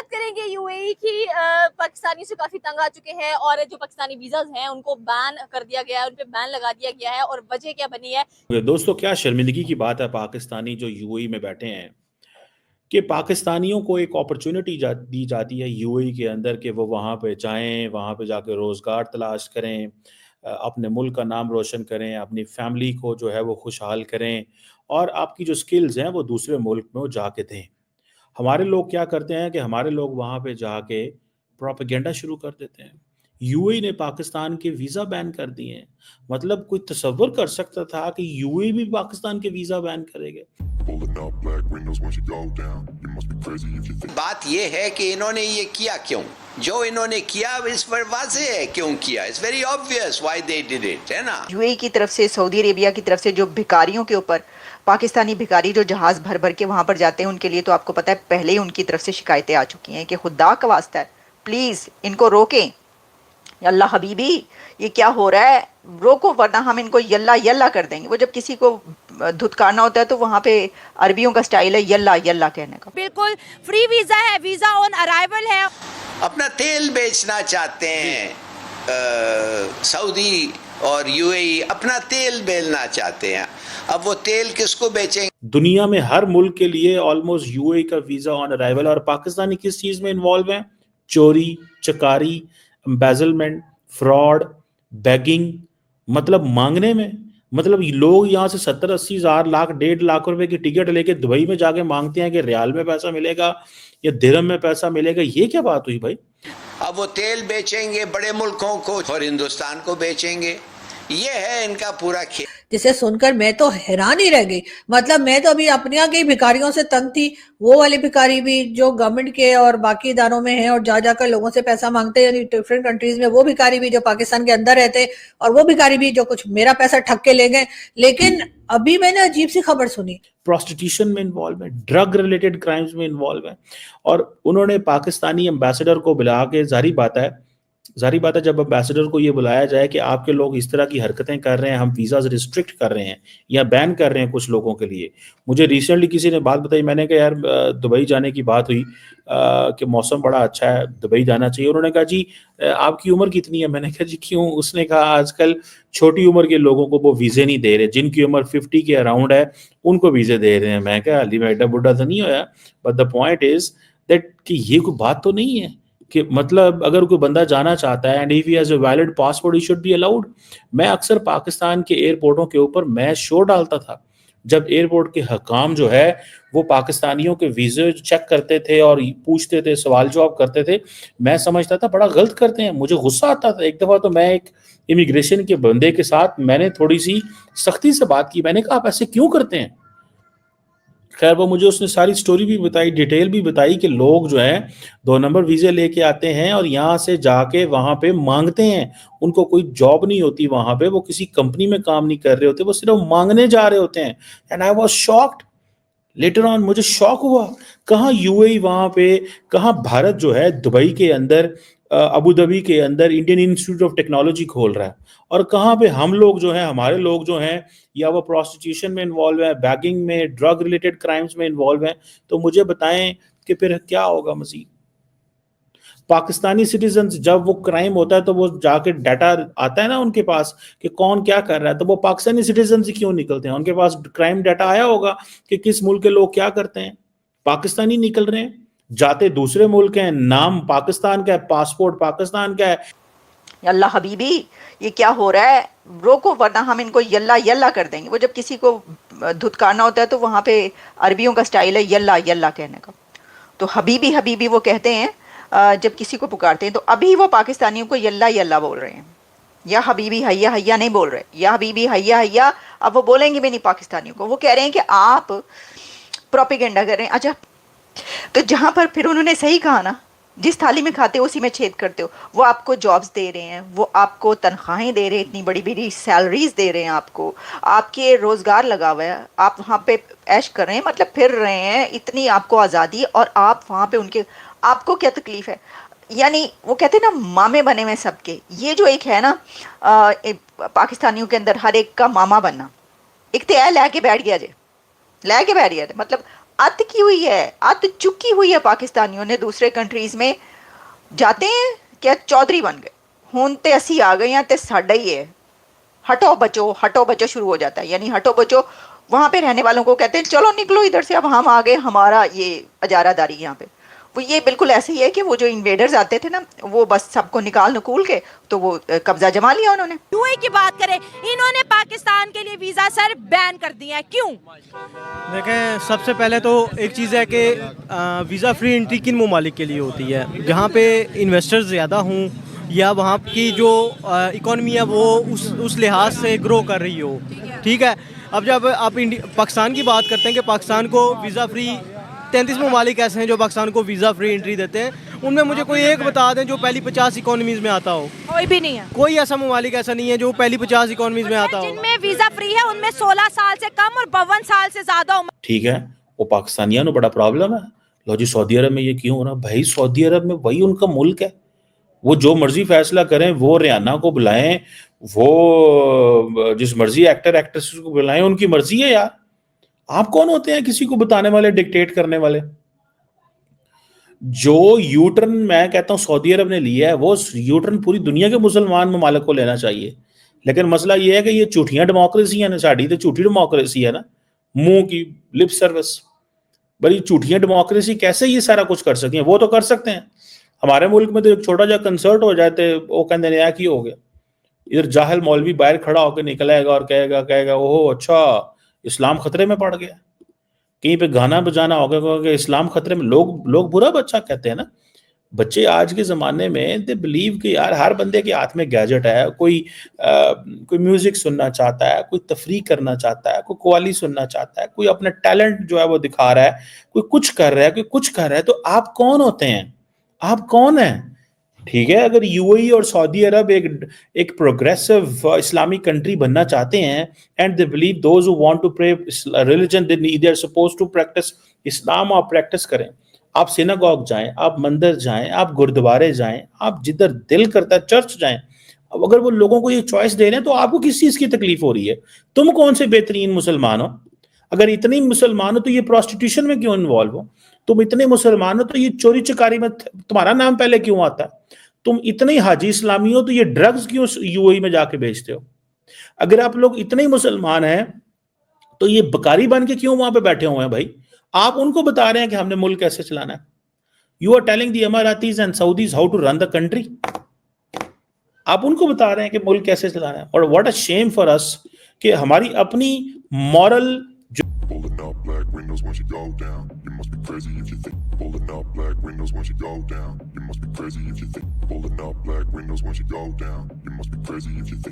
बात करेंगे यूएई की। पाकिस्तानी से काफी तंग आ चुके हैं और जो पाकिस्तानी वीजाज हैं उनको बैन कर दिया गया है, उन पे बैन लगा दिया गया है। और वजह क्या बनी है? दोस्तों, क्या शर्मिंदगी की बात है पाकिस्तानी जो यूएई में बैठे हैं कि पाकिस्तानियों को एक अपॉर्चुनिटी दी जाती है यूएई के अंदर कि वो वहाँ पे जाएं, वहाँ पे जाके रोज़गार तलाश करें, अपने मुल्क का नाम रोशन करें, अपनी फैमिली को जो है वो खुशहाल करें और आपकी जो स्किल्स हैं वो दूसरे मुल्क में वो जाके दें। हमारे लोग क्या करते हैं कि हमारे लोग वहाँ पे जाके प्रोपेगेंडा शुरू कर देते हैं। यूएई ने पाकिस्तान के वीज़ा बैन कर दिए हैं। मतलब कोई तसव्वुर कर सकता था कि यूएई भी पाकिस्तान के वीज़ा बैन करेगा? बात यह है कि इन्होंने ये किया क्यों, जो इन्होंने किया इस पर वाज़ेह है क्यों किया। It's very obvious why they did it, है ना। यूएई की तरफ से, सऊदी अरेबिया की तरफ से जो भिखारियों के ऊपर, पाकिस्तानी भिखारी जो जहाज भर भर के वहां पर जाते हैं, उनके लिए तो आपको पता है पहले ही उनकी तरफ से शिकायतें आ चुकी हैं कि खुदा का वास्ता है प्लीज इनको रोकें। अल्लाह हबीबी, ये क्या हो रहा है, रोको वरना हम इनको यल्ला यल्ला कर देंगे। वो जब किसी को धुतकारना होता है तो वहाँ पे अरबियों का स्टाइल है यल्ला यल्ला कहने का। बिल्कुल फ्री वीजा है, वीजा ऑन अराइवल है। अपना तेल बेचना चाहते हैं सऊदी और यूएई, अपना तेल बेचना चाहते हैं। अब वो तेल किसको बेचेंगे? दुनिया में हर मुल्क के लिए ऑलमोस्ट यूएई का वीज़ा ऑन अराइवल। और पाकिस्तानी किस चीज़ में इन्वॉल्व हैं? चोरी, चकारी, एम्बेजलमेंट, फ्रॉड, बैगिंग, मतलब मांगने में। मतलब लोग यहाँ से 70-80 हज़ार, लाख, 1.5 लाख रुपए की टिकट लेके दुबई में जाके मांगते हैं कि रियाल में पैसा मिलेगा या दिरहम में पैसा मिलेगा। ये क्या बात हुई भाई? अब वो तेल बेचेंगे बड़े मुल्कों को और हिंदुस्तान को बेचेंगे। ये है इनका पूरा खेल। जिसे सुनकर मैं तो हैरान ही रह गई। मतलब मैं तो अभी अपने यहाँ के भिखारियों से तंग थी। वो वाले भिखारी भी जो गवर्नमेंट के और बाकी इदारों में हैं और जा जाकर लोगों से पैसा मांगते हैं, यानी डिफरेंट कंट्रीज में, वो भिखारी भी जो पाकिस्तान के अंदर रहते हैं, और वो भिखारी भी जो कुछ मेरा पैसा ठग के ले गए। लेकिन अभी मैंने अजीब सी खबर सुनी, प्रोस्टिट्यूशन में इन्वॉल्व है, ड्रग रिलेटेड क्राइम्स में इन्वॉल्व है। और उन्होंने पाकिस्तानी एम्बेसडर को बुला के, जारी बात है जब एम्बेसडर को ये बुलाया जाए कि आपके लोग इस तरह की हरकतें कर रहे हैं, हम वीज़ाज रिस्ट्रिक्ट कर रहे हैं या बैन कर रहे हैं कुछ लोगों के लिए। मुझे रिसेंटली किसी ने बात बताई, मैंने कहा यार दुबई जाने की बात हुई कि मौसम बड़ा अच्छा है, दुबई जाना चाहिए। उन्होंने कहा जी आपकी उम्र कितनी है? मैंने कहा जी क्यों? उसने कहा आजकल छोटी उम्र के लोगों को वो वीज़े नहीं दे रहे, जिनकी उम्र 50 के अराउंड है उनको वीज़े दे रहे हैं। मैं कहा अली मैं एडा बुढ़ा तो नहीं होया, but the point is that कि ये कोई बात तो नहीं है कि मतलब अगर कोई बंदा जाना चाहता है and if he has a valid passport he should be allowed. मैं अक्सर पाकिस्तान के एयरपोर्टों के ऊपर मैं शो डालता था जब एयरपोर्ट के हकाम जो है वो पाकिस्तानियों के वीज़े चेक करते थे और पूछते थे, सवाल जवाब करते थे। मैं समझता था बड़ा गलत करते हैं, मुझे गुस्सा आता था। एक दफ़ा तो मैं एक इमिग्रेशन के बंदे के साथ मैंने थोड़ी सी सख्ती से बात की। मैंने कहा आप ऐसे क्यों करते हैं? खैर वो मुझे उसने सारी स्टोरी भी बताई, डिटेल भी बताई कि लोग जो हैं 2 नंबर वीज़े लेके आते हैं और यहाँ से जाके वहाँ पे मांगते हैं। उनको कोई जॉब नहीं होती वहाँ पे, वो किसी कंपनी में काम नहीं कर रहे होते, वो सिर्फ मांगने जा रहे होते हैं। And I was shocked later on, मुझे शौक हुआ। कहाँ यूएई वहाँ पे, कहाँ भारत जो है दुबई के अंदर, अबू धाबी के अंदर इंडियन इंस्टीट्यूट ऑफ टेक्नोलॉजी खोल रहा है, और कहाँ पे हम लोग जो हैं, हमारे लोग जो हैं या वो प्रोस्टिट्यूशन में इन्वॉल्व है, बैगिंग में, ड्रग रिलेटेड क्राइम्स में इन्वॉल्व हैं। तो मुझे बताएं कि फिर क्या होगा मजीद? पाकिस्तानी सिटीजन जब वो क्राइम होता है तो वो जाके डाटा आता है ना उनके पास कि कौन क्या कर रहा है, तो वो पाकिस्तानी सिटीजन से क्यों निकलते हैं? उनके पास क्राइम डाटा आया होगा कि किस मुल्क के लोग क्या करते हैं। पाकिस्तानी निकल रहे हैं, जाते दूसरे मुल्क हैं, नाम पाकिस्तान का है, पासपोर्ट पाकिस्तान का है। अल्लाह हबीबी, ये क्या हो रहा है, रोको वरना हम इनको यल्ला यल्ला कर देंगे। वो जब किसी को धुतकारना होता है तो वहाँ पे अरबियों का स्टाइल है यल्ला यल्ला कहने का। तो हबीबी हबीबी वो कहते हैं जब किसी को पुकारते हैं। तो अभी वो पाकिस्तानियों को यल्ला यल्ला बोल रहे हैं, या हबीबी हैया हैया नहीं बोल रहे, या हबीबी हैया हैया अब वो बोलेंगे भी नहीं पाकिस्तानियों को। वो कह रहे हैं कि आप प्रोपेगेंडा कर रहे हैं। अच्छा, तो जहाँ पर फिर उन्होंने सही कहा ना, जिस थाली में खाते हो उसी में छेद करते हो। वो आपको जॉब्स दे रहे हैं, वो आपको तनख्वाहें दे रहे हैं, इतनी बड़ी बड़ी सैलरीज दे रहे हैं आपको, आपके रोज़गार लगा हुआ है, आप वहाँ पे ऐश कर रहे हैं, मतलब फिर रहे हैं, इतनी आपको आज़ादी, और आप वहाँ पे उनके, आपको क्या तकलीफ़ है? यानी वो कहते हैं ना मामे बने हुए सबके। ये जो एक है ना पाकिस्तानियों के अंदर हर एक का मामा बनना, एक तो लैके बैठ गया जे, लैके बैठ गया, मतलब अत की हुई है, अत चुकी हुई है पाकिस्तानियों ने दूसरे कंट्रीज में जाते हैं क्या चौधरी बन गए, हुन ते असी आ गए हैं ते साडा ही है, हटो बचो शुरू हो जाता है। यानी हटो बचो वहाँ पे रहने वालों को कहते हैं चलो निकलो इधर से, अब हम आ गए, हमारा ये अजारादारी यहाँ पे। वो ये बिल्कुल ऐसे ही है कि वो जो इन्वेडर्स आते थे ना, वो बस सबको निकाल नकूल के तो वो कब्जा जमा लिया उन्होंने। यूएई की बात करें, इन्होंने पाकिस्तान के लिए वीजा सर बैन कर दिया है, क्यों? देखें, सबसे पहले तो एक चीज़ है कि वीज़ा फ्री एंट्री किन ममालिक के लिए होती है, जहाँ पे इन्वेस्टर्स ज़्यादा हों या वहाँ की जो इकॉनमी है वो उस लिहाज से ग्रो कर रही हो। ठीक है, अब जब आप पाकिस्तान की बात करते हैं कि पाकिस्तान को वीज़ा फ्री 33 ममालिक ऐसे हैं जो पाकिस्तान को वीज़ा फ्री एंट्री देते हैं, उनमें मुझे कोई एक बता दें जो पहली 50 इकोनॉमीज़ में आता हो। कोई भी नहीं है, कोई ऐसा ममालिक ऐसा नहीं है जो पहली 50 इकोनॉमीज़ में आता हो। जिनमें वीजा फ्री है उनमें 16 साल से कम और 52 साल से ज्यादा उम्र। ठीक है, वो पाकिस्तानियों को बड़ा प्रॉब्लम है, लो जी सऊदी अरब में ये क्यों हो रहा है भाई? सऊदी अरब में वही उनका मुल्क है, वो जो मर्जी फैसला करें, वो रियाना को बुलाएं, वो जिस मर्जी एक्टर एक्ट्रेस को बुलाएं, उनकी मर्जी है यार। आप कौन होते हैं किसी को बताने वाले, डिक्टेट करने वाले? जो यूटर्न मैं कहता हूं सऊदी अरब ने लिया है, वो यूटर्न पूरी दुनिया के मुसलमान ममालिक को लेना चाहिए। लेकिन मसला ये है कि ये झूठियां डेमोक्रेसी है ना, साड़ी तो झूठी डेमोक्रेसी है ना, मुंह की लिप सर्विस, बड़ी झूठियां डेमोक्रेसी कैसे ये सारा कुछ कर सकें? वो तो कर सकते हैं। हमारे मुल्क में तो एक छोटा सा कंसर्ट हो जाते, वो कहते नया की हो गया, इधर जाहिल मौलवी बाहर खड़ा होकर निकलेगा और कहेगा ओहो अच्छा इस्लाम खतरे में पड़ गया। कहीं पे गाना बजाना होगा कि इस्लाम खतरे में, लोग बुरा बच्चा कहते हैं ना। बच्चे आज के ज़माने में दे बिलीव कि यार हर बंदे के हाथ में गैजेट है, कोई म्यूज़िक सुनना चाहता है, कोई तफरीह करना चाहता है, कोई कव्वाली सुनना चाहता है, कोई अपना टैलेंट जो है वो दिखा रहा है, कोई कुछ कर रहा है, कोई कुछ कर रहा है। तो आप कौन होते हैं? आप कौन हैं? ठीक है, अगर यूएई और सऊदी अरब एक प्रोग्रेसिव इस्लामिक कंट्री बनना चाहते हैं and they believe those who want to pray religion they are supposed to practise Islam, आप प्रैक्टिस करें। आप सिनागॉग जाएं, आप मंदिर जाएं, आप गुरुद्वारे जाएं, आप जिधर दिल करता है चर्च जाएं। अब अगर वो लोगों को ये चॉइस दे रहे हैं तो आपको किस चीज की तकलीफ हो रही है? तुम कौन से बेहतरीन मुसलमान हो? अगर इतनी मुसलमान हो तो ये प्रोस्टिट्यूशन में क्यों इन्वॉल्व हो? तुम इतने मुसलमान हो तो ये चोरी चकारी में तुम्हारा नाम पहले क्यों आता है? तुम इतने हाजी इस्लामी हो तो ये ड्रग्स क्यों यूएई में जाके बेचते हो? अगर आप लोग इतने मुसलमान हैं तो ये बकारी बन के क्यों वहां पे बैठे हुए हैं भाई? आप उनको बता रहे हैं कि हमने मुल्क कैसे चलाना है। You are telling the Emiratis and Saudis how to run the country. आप उनको बता रहे हैं कि मुल्क कैसे चलाना है। और what a shame for us कि हमारी अपनी moral Pulling up black windows once you go down. You must be crazy if you think. Pulling up black windows once you go down. You must be crazy if you think. Pulling up black windows once you go down. You must be crazy if you think.